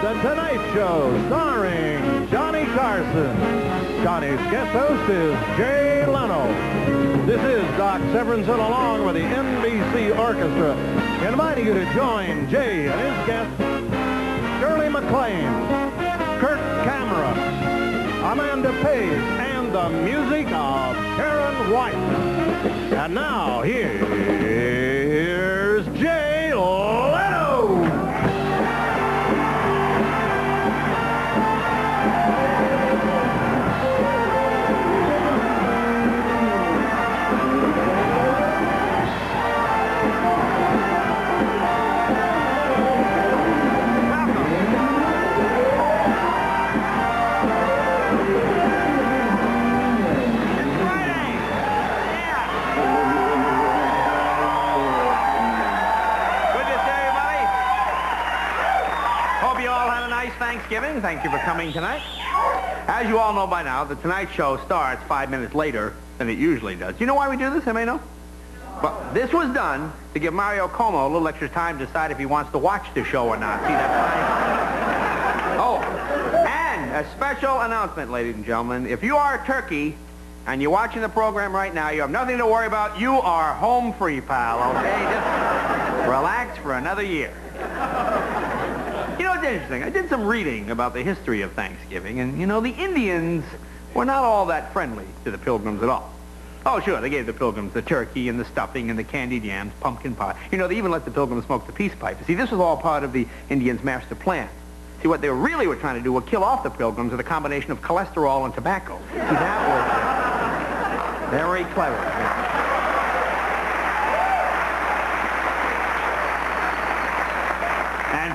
The Tonight Show, starring Johnny Carson. Johnny's guest host is Jay Leno. This is Doc Severinsen along with the NBC Orchestra, inviting you to join Jay and his guests, Shirley MacLaine, Kirk Amanda Page, and the music of Karen White. And now, here's Jay Leno. Thanksgiving. Thank you for coming tonight. As you all know by now, the Tonight Show starts 5 minutes later than it usually does. Do you know why we do this? Anybody know? Well, this was done to give Mario Como a little extra time to decide if he wants to watch the show or not. See, that's fine. Oh, and a special announcement, ladies and gentlemen. If you are a turkey and you're watching the program right now, you have nothing to worry about. You are home free, pal, okay? Just relax for another year. You know, it's interesting. I did some reading about the history of Thanksgiving, and, you know, the Indians were not all that friendly to the Pilgrims at all. Oh, sure, they gave the Pilgrims the turkey and the stuffing and the candied yams, pumpkin pie. You know, they even let the Pilgrims smoke the peace pipe. See, this was all part of the Indians' master plan. See, what they really were trying to do was kill off the Pilgrims with a combination of cholesterol and tobacco. See, that was very clever.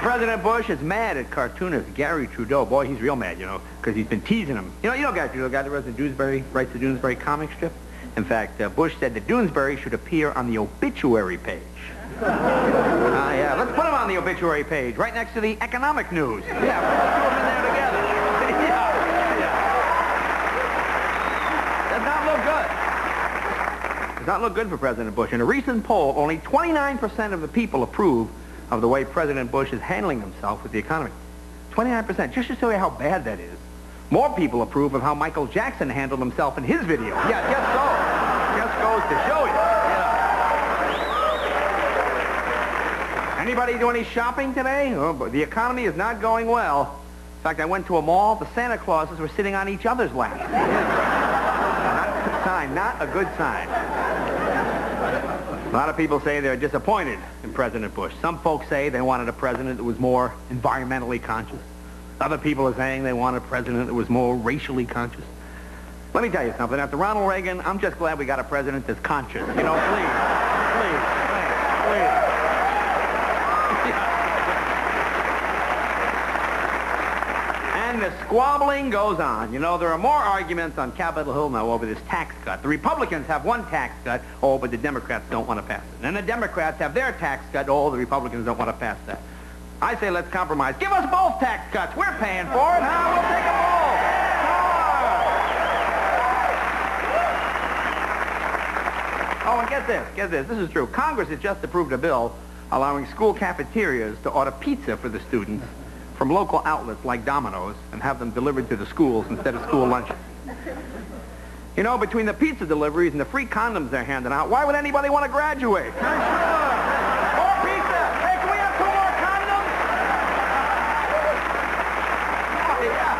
President Bush is mad at cartoonist Gary Trudeau. Boy, he's real mad, you know, because he's been teasing him. You know Gary Trudeau, the guy that writes the Doonesbury comic strip? In fact, Bush said that Doonesbury should appear on the obituary page. Yeah, let's put him on the obituary page, right next to the economic news. Yeah, put the two of them in there together. Yeah. Does not look good. Does not look good for President Bush. In a recent poll, only 29% of the people approve of the way President Bush is handling himself with the economy. 29%, just to show you how bad that is. More people approve of how Michael Jackson handled himself in his video. Yeah, just so. Just goes to show you. Yeah. Anybody do any shopping today? Oh, but the economy is not going well. In fact, I went to a mall. The Santa Clauses were sitting on each other's lap. Not a good sign. Not a good sign. A lot of people say they're disappointed in President Bush. Some folks say they wanted a president that was more environmentally conscious. Other people are saying they want a president that was more racially conscious. Let me tell you something. After Ronald Reagan, I'm just glad we got a president that's conscious. You know, please. And the squabbling goes on. You know, there are more arguments on Capitol Hill now over this tax cut. The Republicans have one tax cut, but the Democrats don't want to pass it. And the Democrats have their tax cut, the Republicans don't want to pass that. I say let's compromise. Give us both tax cuts. We're paying for it. Huh? We'll take them both. Oh, and get this. This is true. Congress has just approved a bill allowing school cafeterias to order pizza for the students from local outlets like Domino's and have them delivered to the schools instead of school lunches. You know, between the pizza deliveries and the free condoms they're handing out, why would anybody want to graduate? More pizza! Hey, can we have 2 more condoms? Oh, yeah.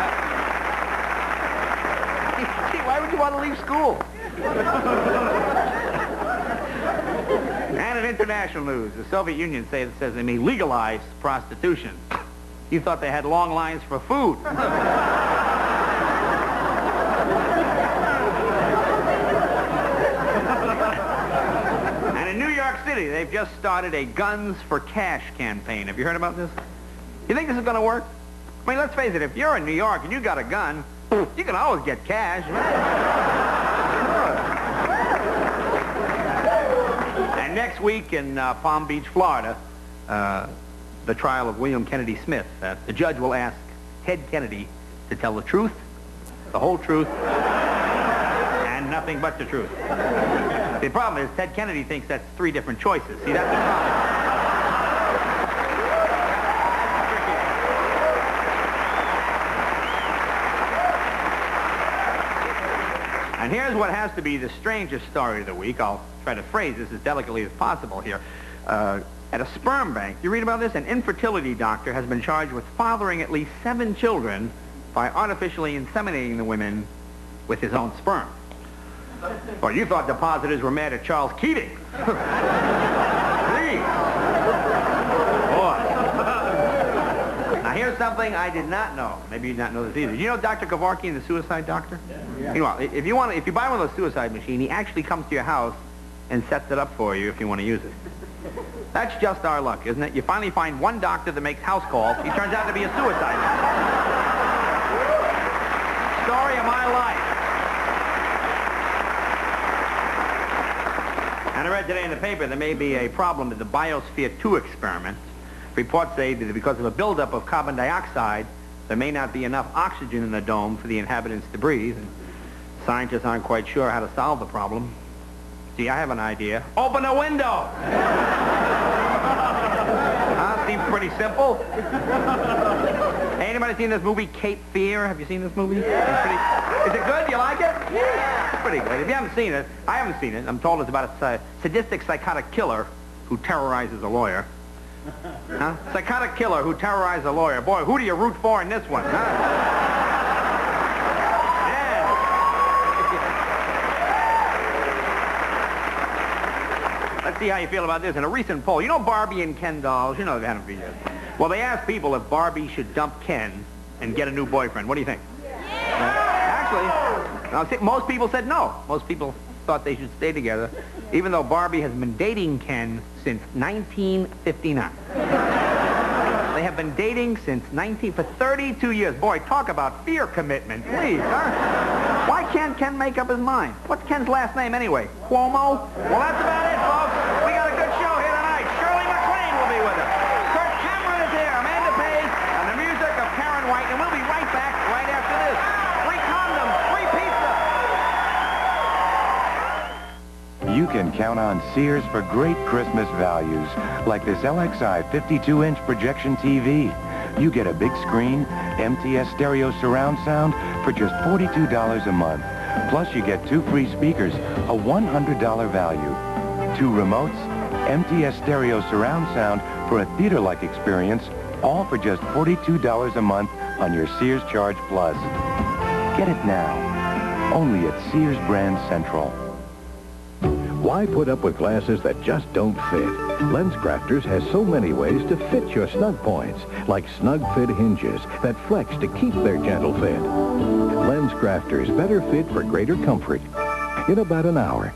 Gee, why would you want to leave school? And in international news, the Soviet Union says they may legalize prostitution. You thought they had long lines for food. And in New York City, they've just started a Guns for Cash campaign. Have you heard about this? You think this is going to work? I mean, let's face it, if you're in New York and you got a gun, you can always get cash. And next week in Palm Beach, Florida, the trial of William Kennedy Smith, the judge will ask Ted Kennedy to tell the truth, the whole truth, and nothing but the truth. The problem is Ted Kennedy thinks that's 3 different choices. See, that's the problem. And here's what has to be the strangest story of the week. I'll try to phrase this as delicately as possible here. At a sperm bank, you read about this? An infertility doctor has been charged with fathering at least 7 children by artificially inseminating the women with his own sperm. Well, you thought depositors were mad at Charles Keating. Please. Boy. Now, here's something I did not know. Maybe you did not know this either. You know Dr. Kevorkian, the suicide doctor? Yeah. You know, if you buy one of those suicide machines, he actually comes to your house and sets it up for you if you want to use it. That's just our luck, isn't it? You finally find one doctor that makes house calls. He turns out to be a suicide doctor. Story of my life. And I read today in the paper there may be a problem with the Biosphere 2 experiment. Reports say that because of a buildup of carbon dioxide, there may not be enough oxygen in the dome for the inhabitants to breathe. And scientists aren't quite sure how to solve the problem. See, I have an idea. Open a window! Seems pretty simple. Hey, anybody seen this movie, Cape Fear? Have you seen this movie? Is it good? Do you like it? Yeah. It's pretty good. If you haven't seen it, I haven't seen it. I'm told it's about a sadistic psychotic killer who terrorizes a lawyer. Huh? Psychotic killer who terrorizes a lawyer. Boy, who do you root for in this one, huh? Let's see how you feel about this. In a recent poll, you know Barbie and Ken dolls? You know they've had them for years. Well, they asked people if Barbie should dump Ken and get a new boyfriend. What do you think? Actually, now, most people said no. Most people thought they should stay together, even though Barbie has been dating Ken since 1959. They have been dating since for 32 years. Boy, talk about fear commitment, please, huh? Why can't Ken make up his mind? What's Ken's last name anyway? Cuomo? Well, that's about it, folks. We got a good show here tonight. Shirley MacLaine will be with us. Kirk is here. Amanda Page, and the music of Karen White. And we'll be right back right after this. Free condoms, free pizza. You can count on Sears for great Christmas values, like this LXI 52-inch projection TV. You get a big screen, MTS stereo surround sound for just $42 a month. Plus, you get 2 free speakers, a $100 value. 2 remotes, MTS stereo surround sound for a theater-like experience, all for just $42 a month on your Sears Charge Plus. Get it now, only at Sears Brand Central. Why put up with glasses that just don't fit? LensCrafters has so many ways to fit your snug points, like snug fit hinges that flex to keep their gentle fit. LensCrafters better fit for greater comfort in about an hour.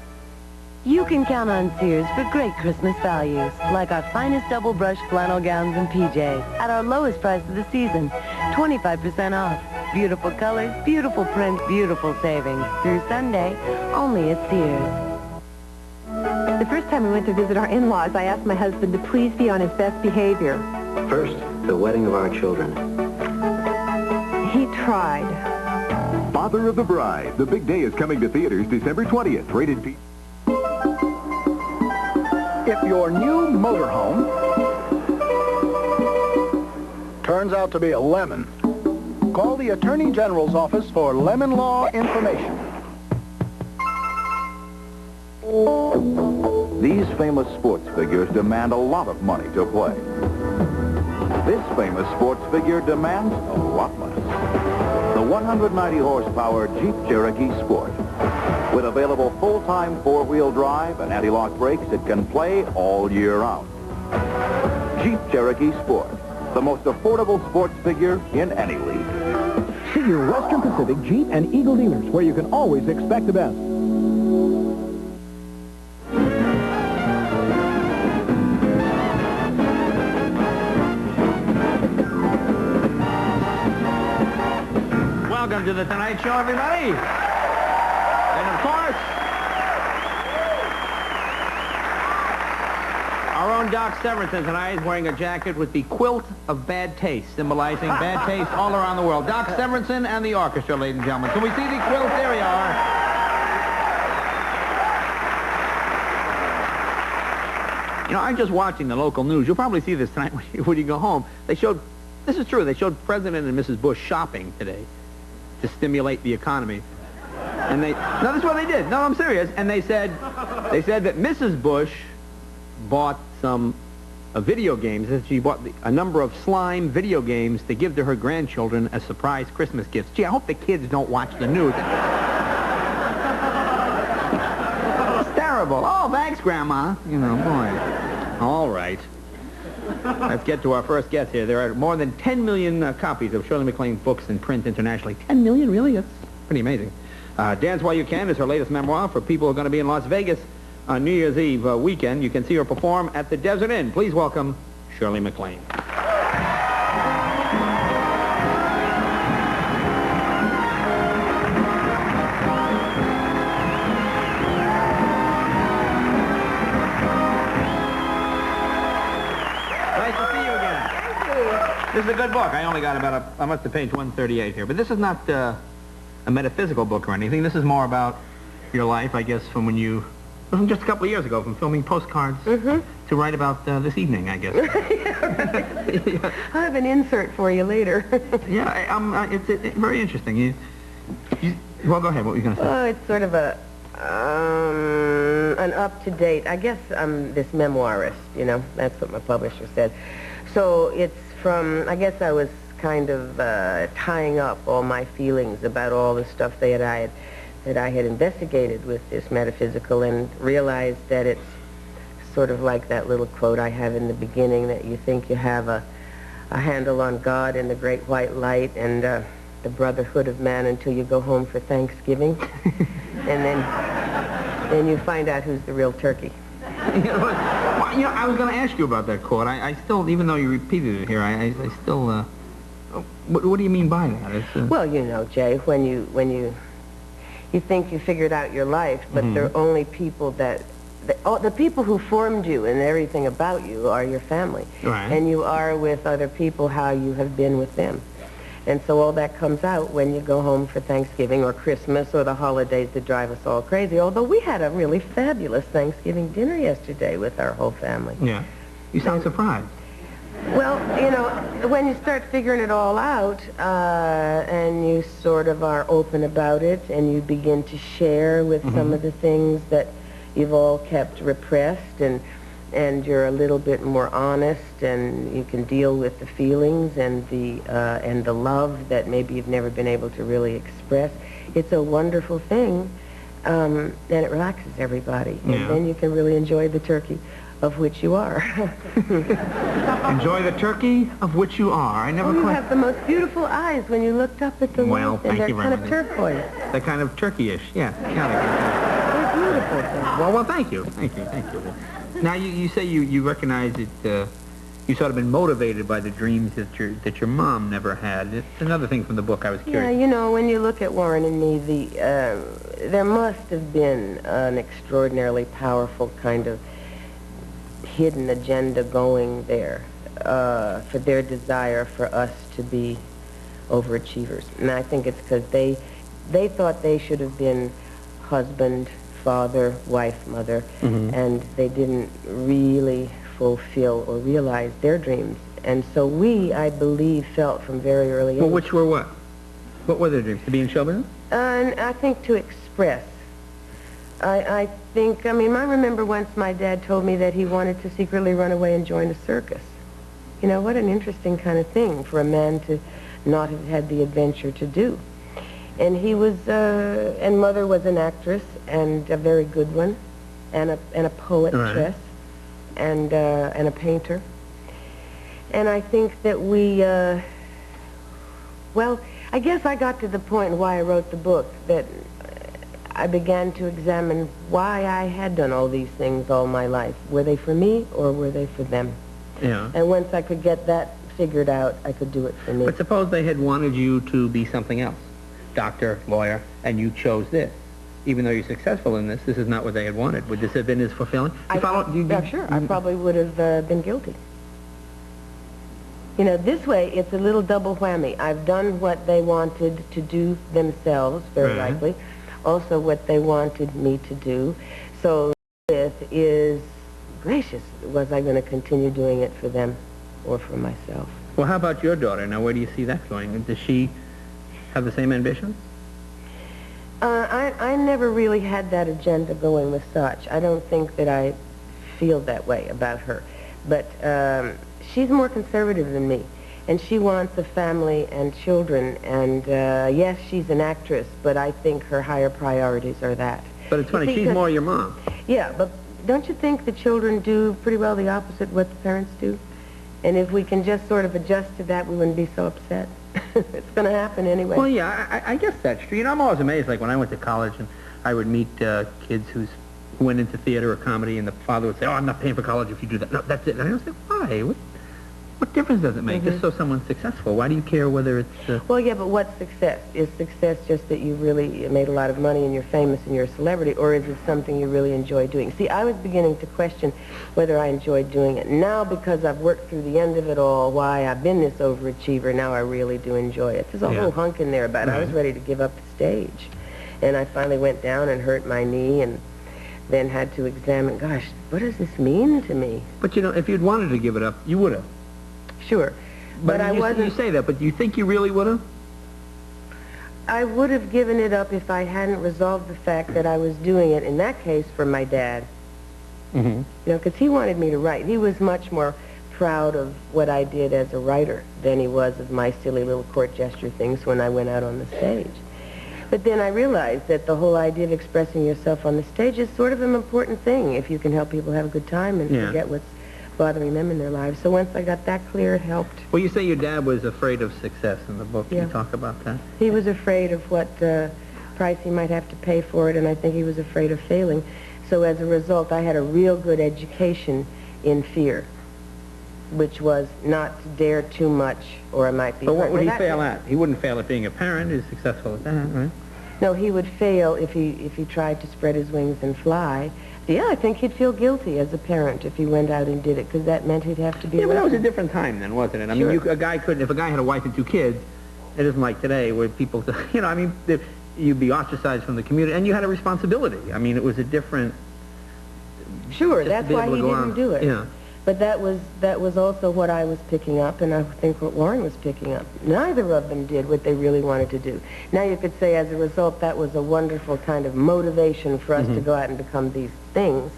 You can count on Sears for great Christmas values, like our finest double-brush flannel gowns and PJs at our lowest price of the season, 25% off. Beautiful colors, beautiful prints, beautiful savings. Through Sunday, only at Sears. The first time we went to visit our in-laws, I asked my husband to please be on his best behavior. First, the wedding of our children. He tried. Father of the Bride. The big day is coming to theaters December 20th. Rated P. If your new motorhome turns out to be a lemon, call the Attorney General's office for lemon law information. These famous sports figures demand a lot of money to play. This famous sports figure demands a lot less. The 190 horsepower Jeep Cherokee Sport. With available full-time four-wheel drive and anti-lock brakes, it can play all year round. Jeep Cherokee Sport, the most affordable sports figure in any league. See your Western Pacific Jeep and Eagle dealers, where you can always expect the best. Welcome to the Tonight Show, everybody. And of course, our own Doc Severinsen tonight is wearing a jacket with the quilt of bad taste, symbolizing bad taste all around the world. Doc Severinsen and the orchestra, ladies and gentlemen. Can we see the quilt? There we are. You know, I'm just watching the local news. You'll probably see this tonight when you go home. They showed, this is true, they showed President and Mrs. Bush shopping today to stimulate the economy. And no, that's what they did. No, I'm serious. And they said that Mrs. Bush bought some video games. That she bought a number of slime video games to give to her grandchildren as surprise Christmas gifts. Gee, I hope the kids don't watch the news. It's terrible. Oh, thanks, Grandma. You know, boy. All right. Let's get to our first guest here. There are more than 10 million copies of Shirley MacLaine books in print internationally. 10 million, really? That's pretty amazing. Dance While You Can is her latest memoir for people who are going to be in Las Vegas on New Year's Eve weekend. You can see her perform at the Desert Inn. Please welcome Shirley MacLaine. This is a good book. I only got about I must have page 138 here. But this is not a metaphysical book or anything. This is more about your life, I guess, from when you, from just a couple of years ago, from filming postcards to write about this evening, I guess. Yeah. I'll have an insert for you later. Yeah, it's very interesting. Well, go ahead. What were you going to say? Oh, it's sort of an up-to-date, I guess I'm this memoirist, you know. That's what my publisher said. So it's from, I guess I was kind of tying up all my feelings about all the stuff that I had investigated with this metaphysical, and realized that it's sort of like that little quote I have in the beginning, that you think you have a handle on God and the great white light and the brotherhood of man until you go home for Thanksgiving. And then you find out who's the real turkey. You know, I was going to ask you about that quote. I still, even though you repeated it here, I still, what do you mean by that? Well, you know, Jay, when you think you figured out your life, but there are only people the people who formed you and everything about you are your family. Right. And you are with other people how you have been with them. And so all that comes out when you go home for Thanksgiving or Christmas or the holidays that drive us all crazy. Although we had a really fabulous Thanksgiving dinner yesterday with our whole family. Yeah. You sound surprised. Well, you know, when you start figuring it all out and you sort of are open about it and you begin to share with some of the things that you've all kept repressed, and you're a little bit more honest, and you can deal with the feelings and the love that maybe you've never been able to really express. It's a wonderful thing, and it relaxes everybody. Yeah. And then you can really enjoy the turkey, of which you are. Enjoy the turkey of which you are. I never you quite... have the most beautiful eyes when you looked up at the Well, light, thank and you they're very kind much. of turquoise. They're kind of turkey-ish, yeah. They're beautiful things. Well, thank you. Now, you say you recognize that you've sort of been motivated by the dreams that your mom never had. It's another thing from the book I was curious. Yeah, you know, when you look at Warren and me, there must have been an extraordinarily powerful kind of hidden agenda going there for their desire for us to be overachievers. And I think it's because they thought they should have been husband, father, wife, mother, and they didn't really fulfill or realize their dreams. And so we, I believe, felt from very early age. Well, which were what? What were their dreams? To be in show business? And I think to express. I remember once my dad told me that he wanted to secretly run away and join a circus. You know, what an interesting kind of thing for a man to not have had the adventure to do. And he was, and Mother was an actress, and a very good one, and a poetress, and a painter. And I think that we, well, I guess I got to the point why I wrote the book, that I began to examine why I had done all these things all my life. Were they for me, or were they for them? Yeah. And once I could get that figured out, I could do it for me. But suppose they had wanted you to be something else. Doctor, lawyer, and you chose this. Even though you're successful in this is not what they had wanted. Would this have been as fulfilling? Sure. I probably would have been guilty. You know, this way, it's a little double whammy. I've done what they wanted to do themselves, very likely. Also what they wanted me to do. So this is, gracious, was I going to continue doing it for them or for myself? Well, how about your daughter? Now, where do you see that going? Does she have the same ambition? I never really had that agenda going with such. I don't think that I feel that way about her. But she's more conservative than me. And she wants a family and children. And yes, she's an actress, but I think her higher priorities are that. But it's funny, she's more your mom. Yeah, but don't you think the children do pretty well the opposite of what the parents do? And if we can just sort of adjust to that, we wouldn't be so upset. It's going to happen anyway. Well, yeah, I guess that's true. You know, I'm always amazed, like when I went to college and I would meet kids who went into theater or comedy, and the father would say, oh, I'm not paying for college if you do that. No, that's it. And I was like, why? What difference does it make? Just so someone's successful. Why do you care whether it's... Well, yeah, but what's success? Is success just that you really made a lot of money and you're famous and you're a celebrity, or is it something you really enjoy doing? See, I was beginning to question whether I enjoyed doing it. Now, because I've worked through the end of it all, why I've been this overachiever, now I really do enjoy it. There's a whole hunk in there about it. I was ready to give up the stage. And I finally went down and hurt my knee and then had to examine, gosh, what does this mean to me? But, you know, if you'd wanted to give it up, you would have. Sure. But I wasn't... You say that, but do you think you really would have? I would have given it up if I hadn't resolved the fact that I was doing it, in that case, for my dad. You know, because he wanted me to write. He was much more proud of what I did as a writer than he was of my silly little court gesture things when I went out on the stage. But then I realized that the whole idea of expressing yourself on the stage is sort of an important thing if you can help people have a good time and forget what's bothering them in their lives. So once I got that clear, it helped. Well, you say your dad was afraid of success in the book. Can you talk about that? He was afraid of what price he might have to pay for it, and I think he was afraid of failing. So as a result, I had a real good education in fear, which was not to dare too much, or I might be... But what would he fail at? He wouldn't fail at being a parent. He's successful at that, right? No, he would fail if he tried to spread his wings and fly. Yeah, I think he'd feel guilty as a parent if he went out and did it, because that meant he'd have to be... Yeah, but that was a different time then, wasn't it? I mean, if a guy had a wife and 2 kids, it isn't like today where people, you know, I mean, you'd be ostracized from the community, and you had a responsibility. I mean, it was a different... Sure, that's why he didn't do it. Yeah. But that was also what I was picking up, and I think what Warren was picking up. Neither of them did what they really wanted to do. Now you could say, as a result, that was a wonderful kind of motivation for us to go out and become these things.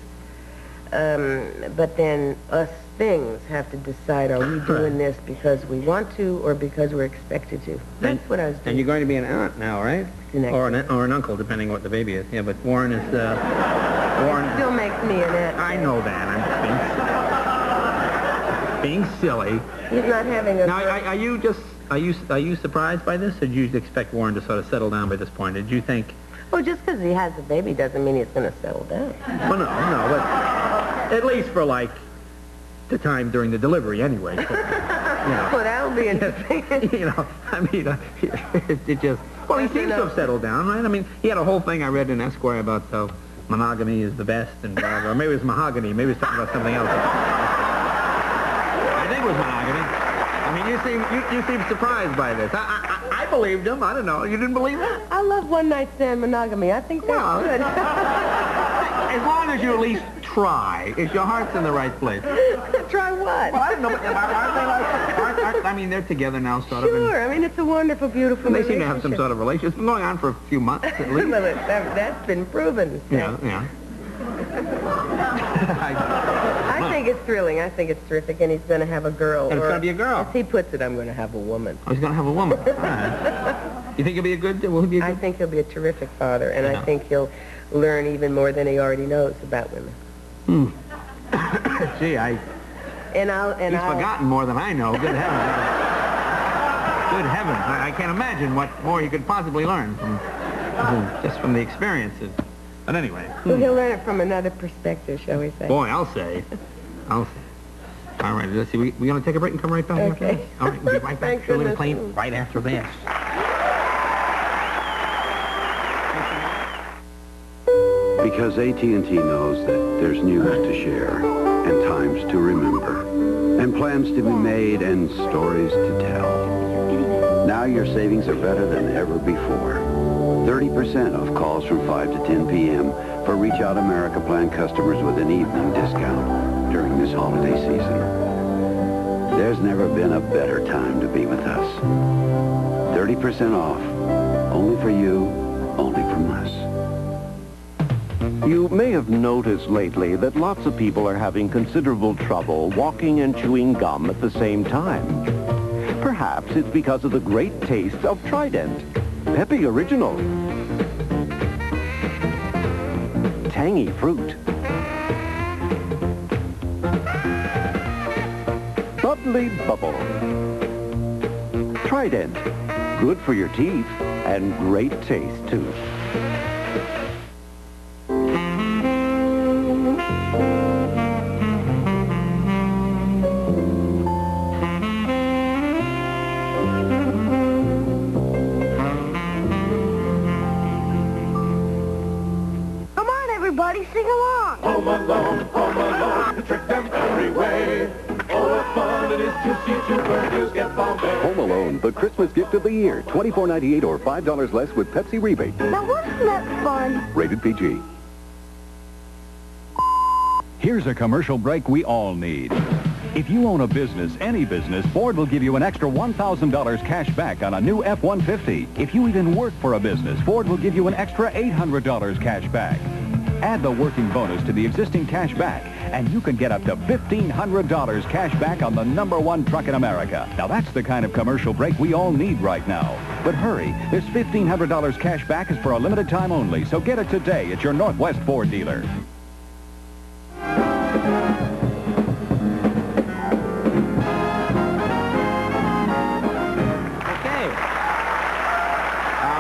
But then us things have to decide, are we doing this because we want to or because we're expected to? That's what I was doing. And you're going to be an aunt now, right? Or an uncle, depending on what the baby is. Yeah, but Warren is... Warren still makes me an aunt. I know that. I'm being silly. He's not having a... Now, are you surprised by this, or did you expect Warren to sort of settle down by this point? Did you think... Well, just because he has a baby doesn't mean he's going to settle down. Well, no, but at least for, like, the time during the delivery, anyway. So, you know. Well, that'll be interesting. You know, I mean, it just... Well, he seems to have settled down, right? I mean, he had a whole thing I read in Esquire about how monogamy is the best and blah, blah. Or maybe it was mahogany. Maybe it was talking about something else. I think it was mahogany. I mean, you seem surprised by this. I believed him. I don't know. You didn't believe it? I love one-night stand monogamy. I think that's good. As long as you at least try, if your heart's in the right place. Try what? Well, I don't know. But I mean, they're together now, sort of. Sure. I mean, it's a wonderful, beautiful relationship. They seem to have some sort of relationship. It's been going on for a few months, at least. Well, that's been proven. Yeah. I think it's thrilling. I think it's terrific, and he's going to have a girl. And it's going to be a girl. As he puts it, I'm going to have a woman. Oh, he's going to have a woman. All right. You think he'll be a good... Will he be a good... I think he'll be a terrific father, and I think he'll learn even more than he already knows about women. Gee, he's forgotten more than I know. Good heavens. Good heavens. I can't imagine what more he could possibly learn just from the experiences. But anyway. Well, he'll learn it from another perspective, shall we say. Boy, I'll say. All right, let's see. We're going to take a break and come right back. Okay. All right, we'll be right back. Shirley MacLaine right after this. Because AT&T knows that there's news to share and times to remember and plans to be made and stories to tell. Now your savings are better than ever before. 30% off calls from 5 to 10 p.m. for Reach Out America plan customers with an evening discount during this holiday season. There's never been a better time to be with us. 30% off, only for you only from us. You may have noticed lately that lots of people are having considerable trouble walking and chewing gum at the same time. Perhaps it's because of the great taste of Trident. Peppy Original. Tangy fruit. Bubbly bubble. Trident. Good for your teeth and great taste, too. Everybody sing along. Home alone, trick them every way. Oh, what fun it is to see two birds get Bombay. Home Alone, the Christmas gift of the year. $24.98 or $5 less with Pepsi rebate. Now, wasn't that fun? Rated PG. Here's a commercial break we all need. If you own a business, any business, Ford will give you an extra $1,000 cash back on a new F-150. If you even work for a business, Ford will give you an extra $800 cash back. Add the working bonus to the existing cash back, and you can get up to $1,500 cash back on the #1 truck in America. Now, that's the kind of commercial break we all need right now. But hurry, this $1,500 cash back is for a limited time only, so get it today at your Northwest Ford dealer. Okay.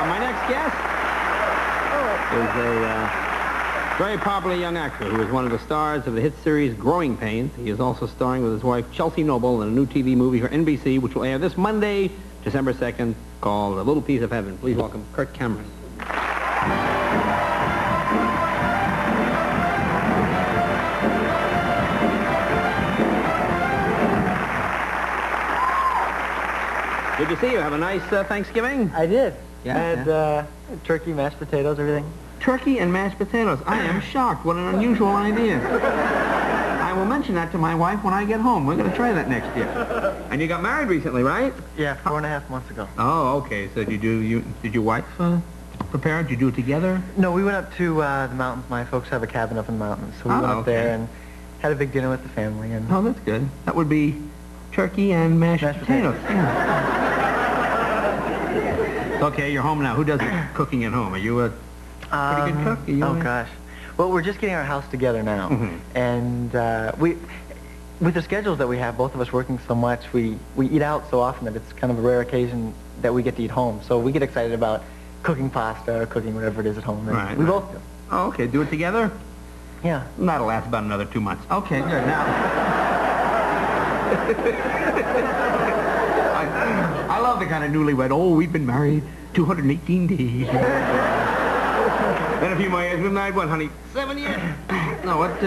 My next guest is a very popular young actor who is one of the stars of the hit series Growing Pains. He is also starring with his wife Chelsea Noble in a new TV movie for NBC, which will air this Monday, December 2nd, called A Little Piece of Heaven. Please welcome Kirk Cameron. Good to see you. Have a nice Thanksgiving? I did. Yeah, I had turkey, mashed potatoes, everything. Turkey and mashed potatoes. I am shocked. What an unusual idea. I will mention that to my wife when I get home. We're going to try that next year. And you got married recently, right? Yeah, 4.5 months ago. Oh, okay. So did your wife prepare? Did you do it together? No, we went up to the mountains. My folks have a cabin up in the mountains. So we went up there and had a big dinner with the family. And oh, that's good. That would be turkey and mashed potatoes. Yeah. Okay, you're home now. Who does the cooking at home? Are you a pretty good cook? Oh, gosh. Well, we're just getting our house together now. And with the schedules that we have, both of us working so much, we eat out so often that it's kind of a rare occasion that we get to eat home. So we get excited about cooking pasta or cooking whatever it is at home. And we both do. Oh, okay. Do it together? Yeah. That'll last about another 2 months. Okay, good. Now... I love the kind of newlywed, oh, we've been married 218 days. Then a few more years. We've been married, what, honey? 7 years? No, what,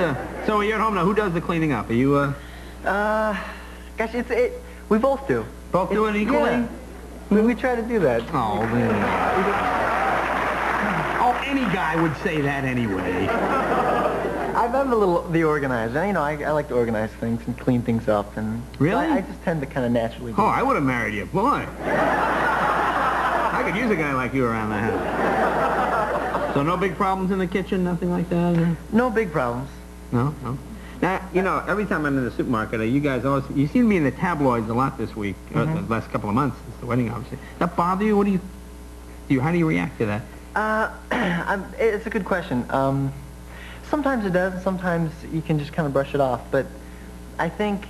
so you're at home now. Who does the cleaning up? Are you, Gosh, we both do. Both do it equally? Yeah. We try to do that. Oh, really? Oh, any guy would say that anyway. I'm the organizer. You know, I like to organize things and clean things up, and really, I just tend to kind of naturally do I would have married you, boy. I could use a guy like you around the house. So no big problems in the kitchen, nothing like that? Or? No big problems. No. Now, you know, every time I'm in the supermarket, you guys always, you seem to be in the tabloids a lot this week, or the last couple of months since the wedding, obviously. Does that bother you? What do you, how do you react to that? It's a good question. Sometimes it does, and sometimes you can just kind of brush it off. But I think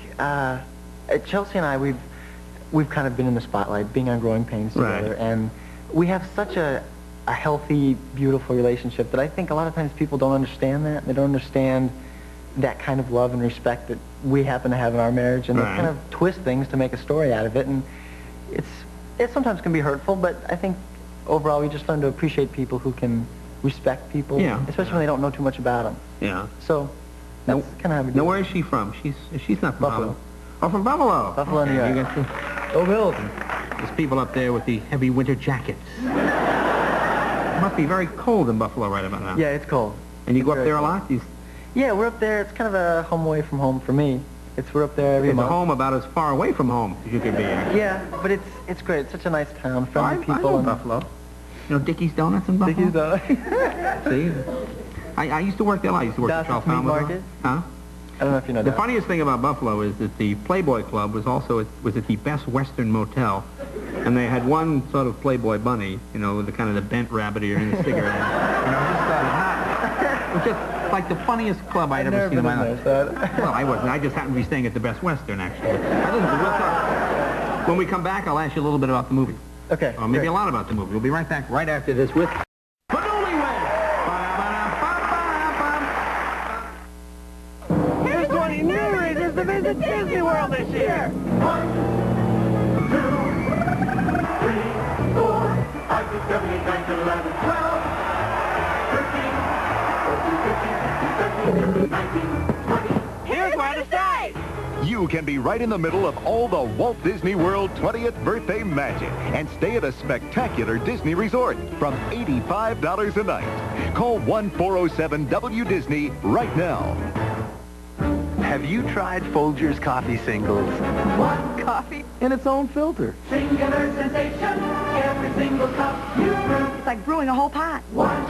Chelsea and I, we've kind of been in the spotlight, being on Growing Pains together, and we have such a healthy, beautiful relationship that I think a lot of times people don't understand that. They don't understand that kind of love and respect that we happen to have in our marriage, and they kind of twist things to make a story out of it. And it sometimes can be hurtful, but I think overall we just learn to appreciate people who can respect people, especially when they don't know too much about them. Yeah. So that's kind of how we do. Now, where is she from? She's not from Buffalo. Oh, from Buffalo. Buffalo, New York. You got Go Bills. There's people up there with the heavy winter jackets. It must be very cold in Buffalo right about now. Yeah, it's cold. And you go up there a lot? Yeah, we're up there. It's kind of a home away from home for me. We're up there every month. It's a home about as far away from home as you could be. Yeah, but it's great. It's such a nice town, friendly people. I know Buffalo. You know Dickie's Donuts in Buffalo? Dickie's Donuts. See? I used to work there. I used to work at Charles Meat Palmer. Market? Huh? I don't know if you know The that. funniest thing about Buffalo is that the Playboy Club was also was at the Best Western Motel, and they had one sort of Playboy bunny, you know, with the kind of the bent rabbit ear and the cigarette. It was just like the funniest club I'd ever seen in my life. Well, I wasn't. I just happened to be staying at the Best Western, actually. We'll talk. When we come back, I'll ask you a little bit about the movie. Okay. Or maybe a lot about the movie. We'll be right back right after this with... Here's 20 new reasons to visit Disney World this year. 1, 2, 3, 4, 5, 6, 7, 8, 9, 10, 11, 12, 13, 14, 15, 16, 17, 18, 19, 20. Here's where to stay. You can be right in the middle of all the Walt Disney World 20th birthday magic and stay at a spectacular Disney resort from $85 a night. Call 1-407-WDisney right now. Have you tried Folgers coffee singles? One coffee in its own filter. Singular sensation, every single cup you brew. It's like brewing a whole pot. One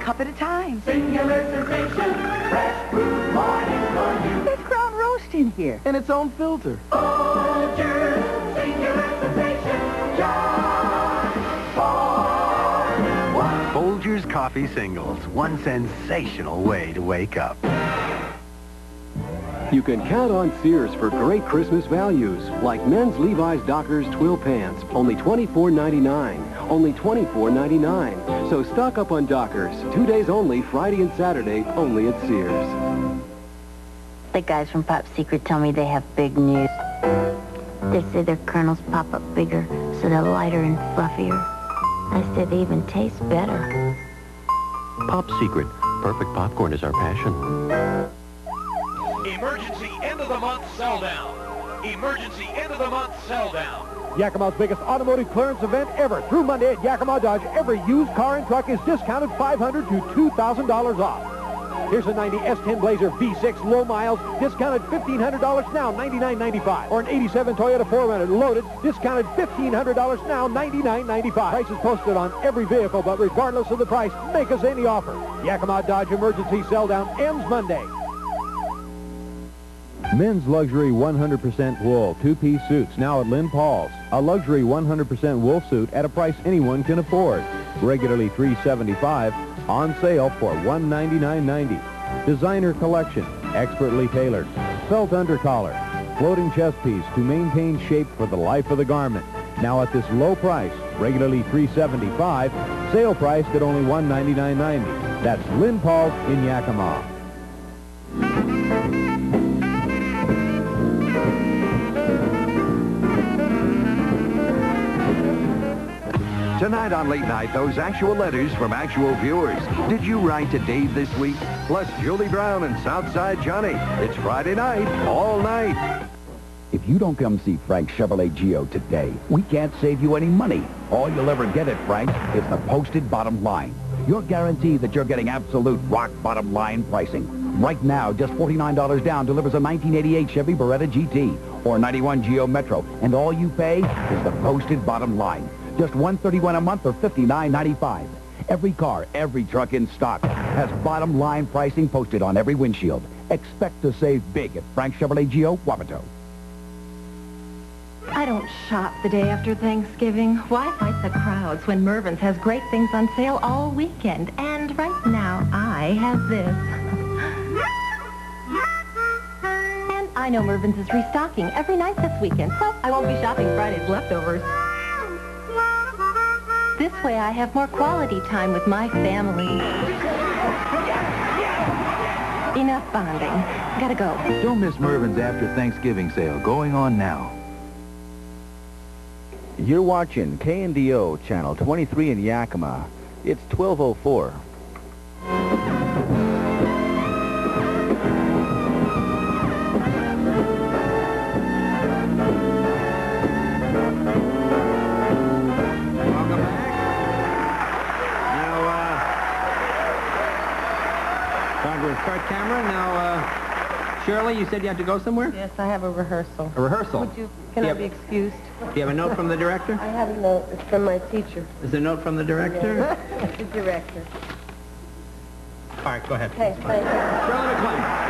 cup at a time. Singular sensation, fresh brewed morning for you. There's ground roast in here. In its own filter. Folgers, singular sensation, just for one. Folgers coffee singles. One sensational way to wake up. You can count on Sears for great Christmas values, like men's Levi's Dockers twill pants, only $24.99. Only $24.99. So stock up on Dockers. 2 days only, Friday and Saturday, only at Sears. The guys from Pop Secret tell me they have big news. They say their kernels pop up bigger, so they're lighter and fluffier. I say they even taste better. Pop Secret. Perfect popcorn is our passion. Emergency end of the month sell down. Emergency end of the month sell down. Yakima's biggest automotive clearance event ever. Through Monday at Yakima Dodge, every used car and truck is discounted $500 to $2,000 off. Here's a 90 S10 Blazer V6 low miles, discounted $1,500 now, $99.95. Or an 87 Toyota 4Runner loaded, discounted $1,500 now, $99.95. Prices posted on every vehicle, but regardless of the price, make us any offer. Yakima Dodge emergency sell down ends Monday. Men's luxury 100% wool two-piece suits now at Lynn Paul's. A luxury 100% wool suit at a price anyone can afford. Regularly $375, on sale for $199.90. Designer collection, expertly tailored. Felt undercollar, floating chest piece to maintain shape for the life of the garment. Now at this low price, regularly $375, sale priced at only $199.90. That's Lynn Paul's in Yakima. Tonight on Late Night, those actual letters from actual viewers. Did you write to Dave this week? Plus Julie Brown and Southside Johnny. It's Friday night, all night. If you don't come see Frank's Chevrolet Geo today, we can't save you any money. All you'll ever get at Frank's is the posted bottom line. You're guaranteed that you're getting absolute rock bottom line pricing. Right now, just $49 down delivers a 1988 Chevy Beretta GT or 91 Geo Metro, and all you pay is the posted bottom line. Just $131 a month or $59.95. Every car, every truck in stock has bottom line pricing posted on every windshield. Expect to save big at Frank Chevrolet Geo, Wapato. I don't shop the day after Thanksgiving. Why fight the crowds when Mervyn's has great things on sale all weekend? And right now, I have this. And I know Mervyn's is restocking every night this weekend, so I won't be shopping Friday's leftovers. This way I have more quality time with my family. Enough bonding. Gotta go. Don't miss Mervyn's after Thanksgiving sale, going on now. You're watching KNDO Channel 23 in Yakima. It's 12:04. Start camera. Now, Shirley, you said you had to go somewhere? Yes, I have a rehearsal. A rehearsal? Can I be excused? Do you have a note from the director? I have a note. It's from my teacher. Is there a note from the director? The director. All right, go ahead. Okay, thank you. Shirley MacLaine.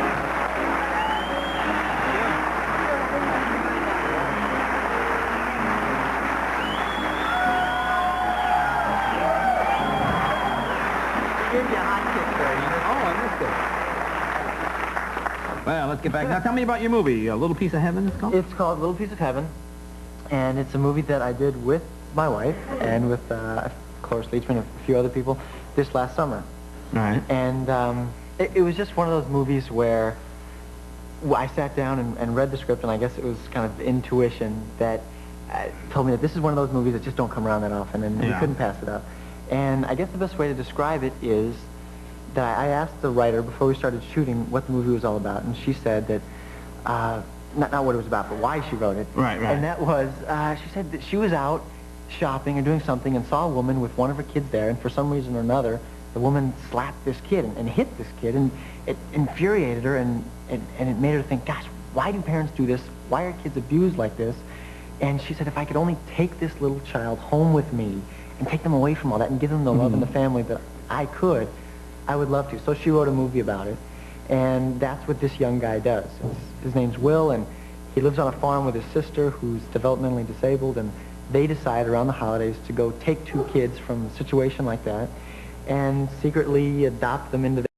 Well, let's get back. Now, tell me about your movie, A Little Piece of Heaven, it's called? It's called Little Piece of Heaven, and it's a movie that I did with my wife and with Cloris Leachman and a few other people this last summer. All right. And it was just one of those movies where I sat down and read the script, and I guess it was kind of intuition that told me that this is one of those movies that just don't come around that often, and we couldn't pass it up. And I guess the best way to describe it is that I asked the writer before we started shooting what the movie was all about, and she said that, not what it was about, but why she wrote it. Right. And that was, she said that she was out shopping or doing something and saw a woman with one of her kids there, and for some reason or another, the woman slapped this kid and hit this kid, and it infuriated her, and it made her think, gosh, why do parents do this? Why are kids abused like this? And she said, if I could only take this little child home with me and take them away from all that and give them the love and the family that I could, I would love to. So she wrote a movie about it, and that's what this young guy does. His name's Will, and he lives on a farm with his sister who's developmentally disabled, and they decide around the holidays to go take two kids from a situation like that and secretly adopt them into